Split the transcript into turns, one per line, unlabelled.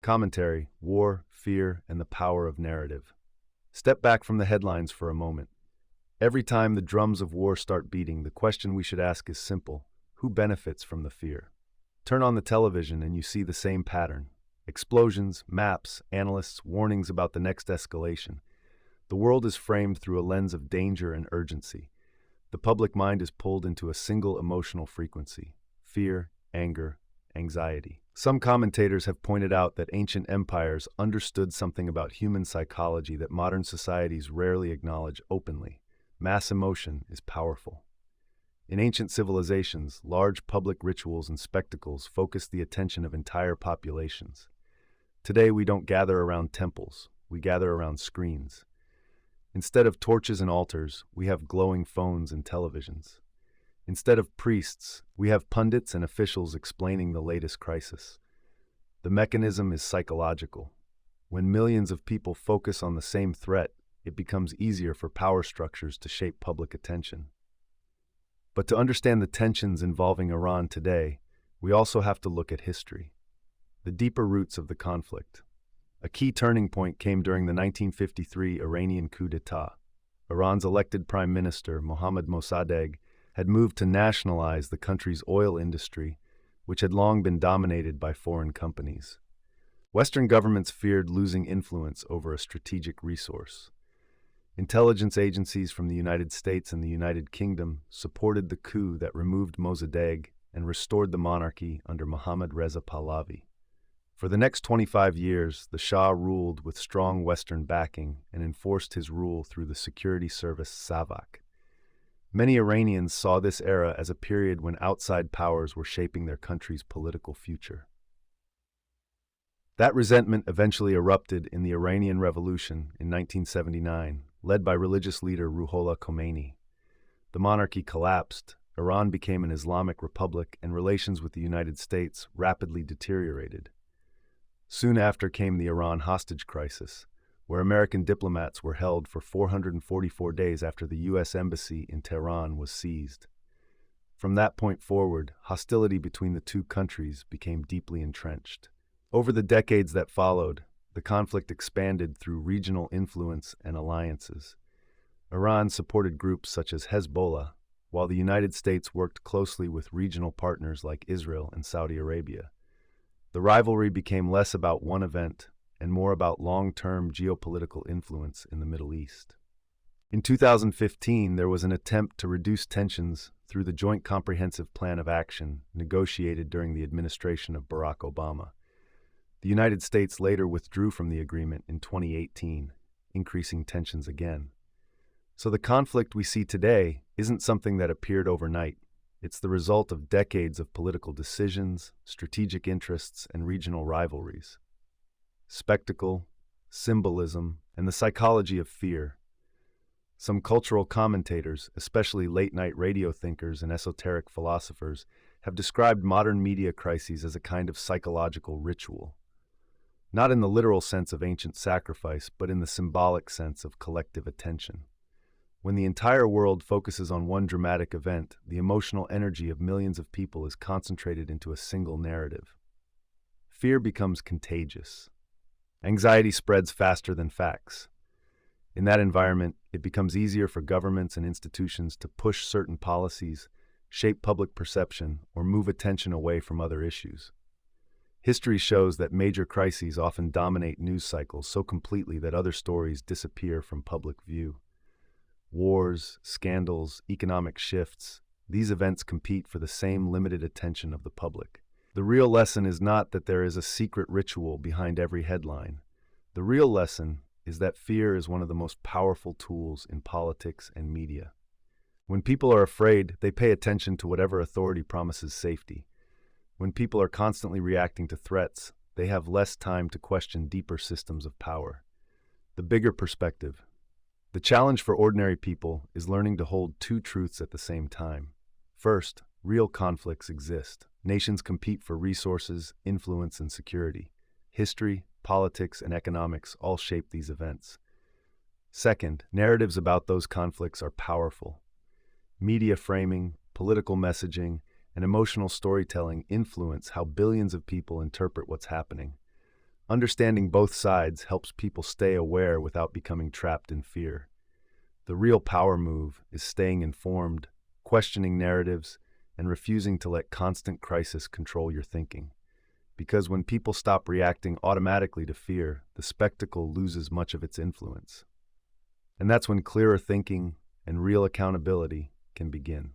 Commentary, War, Fear, and the Power of Narrative. Step back from the headlines for a moment. Every time the drums of war start beating, the question we should ask is simple: who benefits from the fear? Turn on the television and you see the same pattern. Explosions, maps, analysts, warnings about the next escalation. The world is framed through a lens of danger and urgency. The public mind is pulled into a single emotional frequency: fear, anger, anxiety. Some commentators have pointed out that ancient empires understood something about human psychology that modern societies rarely acknowledge openly. Mass emotion is powerful. In ancient civilizations, large public rituals and spectacles focused the attention of entire populations. Today, we don't gather around temples, we gather around screens. Instead of torches and altars, we have glowing phones and televisions. Instead of priests, we have pundits and officials explaining the latest crisis. The mechanism is psychological. When millions of people focus on the same threat, it becomes easier for power structures to shape public attention. But to understand the tensions involving Iran today, we also have to look at history, the deeper roots of the conflict. A key turning point came during the 1953 Iranian coup d'etat. Iran's elected prime minister, Mohammad Mossadegh, had moved to nationalize the country's oil industry, which had long been dominated by foreign companies. Western governments feared losing influence over a strategic resource. Intelligence agencies from the United States and the United Kingdom supported the coup that removed Mossadegh and restored the monarchy under Mohammad Reza Pahlavi. For the next 25 years, the Shah ruled with strong Western backing and enforced his rule through the security service Savak. Many Iranians saw this era as a period when outside powers were shaping their country's political future. That resentment eventually erupted in the Iranian Revolution in 1979, led by religious leader Ruhollah Khomeini. The monarchy collapsed, Iran became an Islamic republic, and relations with the United States rapidly deteriorated. Soon after came the Iran hostage crisis, where American diplomats were held for 444 days after the U.S. Embassy in Tehran was seized. From that point forward, hostility between the two countries became deeply entrenched. Over the decades that followed, the conflict expanded through regional influence and alliances. Iran supported groups such as Hezbollah, while the United States worked closely with regional partners like Israel and Saudi Arabia. The rivalry became less about one event and more about long-term geopolitical influence in the Middle East. In 2015, there was an attempt to reduce tensions through the Joint Comprehensive Plan of Action negotiated during the administration of Barack Obama. The United States later withdrew from the agreement in 2018, increasing tensions again. So the conflict we see today isn't something that appeared overnight. It's the result of decades of political decisions, strategic interests, and regional rivalries. Spectacle, symbolism, and the psychology of fear. Some cultural commentators, especially late-night radio thinkers and esoteric philosophers, have described modern media crises as a kind of psychological ritual. Not in the literal sense of ancient sacrifice, but in the symbolic sense of collective attention. When the entire world focuses on one dramatic event, the emotional energy of millions of people is concentrated into a single narrative. Fear becomes contagious. Anxiety spreads faster than facts. In that environment, it becomes easier for governments and institutions to push certain policies, shape public perception, or move attention away from other issues. History shows that major crises often dominate news cycles so completely that other stories disappear from public view. Wars, scandals, economic shifts, these events compete for the same limited attention of the public. The real lesson is not that there is a secret ritual behind every headline. The real lesson is that fear is one of the most powerful tools in politics and media. When people are afraid, they pay attention to whatever authority promises safety. When people are constantly reacting to threats, they have less time to question deeper systems of power. The bigger perspective. The challenge for ordinary people is learning to hold two truths at the same time. First, real conflicts exist. Nations compete for resources, influence, and security. History, politics, and economics all shape these events. Second, narratives about those conflicts are powerful. Media framing, political messaging, and emotional storytelling influence how billions of people interpret what's happening. Understanding both sides helps people stay aware without becoming trapped in fear. The real power move is staying informed, questioning narratives, and refusing to let constant crisis control your thinking. Because when people stop reacting automatically to fear, the spectacle loses much of its influence. And that's when clearer thinking and real accountability can begin.